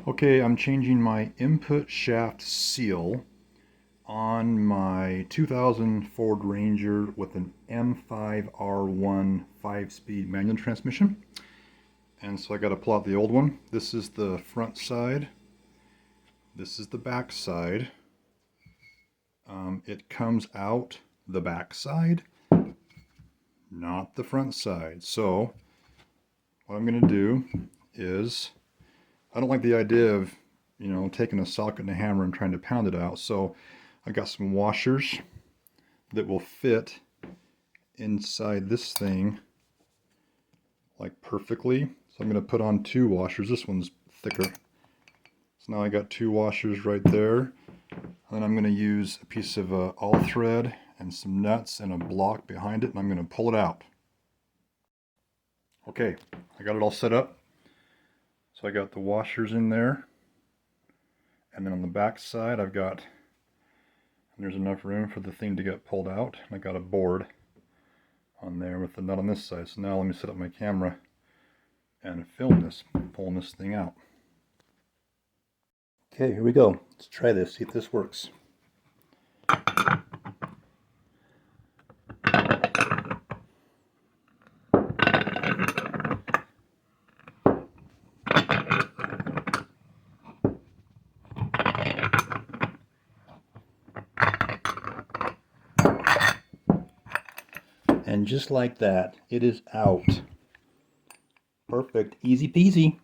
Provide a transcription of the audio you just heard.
Okay, I'm changing my input shaft seal on my 2000 Ford Ranger with an M5R1 5-speed manual transmission. And so I got to pull out the old one. This is the front side. This is the back side. It comes out the back side, not the front side. So what I'm going to do is, I don't like the idea of, taking a socket and a hammer and trying to pound it out. So I got some washers that will fit inside this thing like perfectly. So I'm going to put on 2 washers. This one's thicker. So now I got 2 washers right there. And then I'm going to use a piece of all thread and some nuts and a block behind it, and I'm going to pull it out. Okay, I got it all set up. So I got the washers in there, and then on the back side I've got, there's enough room for the thing to get pulled out. I got a board on there with the nut on this side. So now let me set up my camera and film this, pulling this thing out. Okay, here we go. Let's try this, see if this works. And just like that, it is out. Perfect, easy peasy.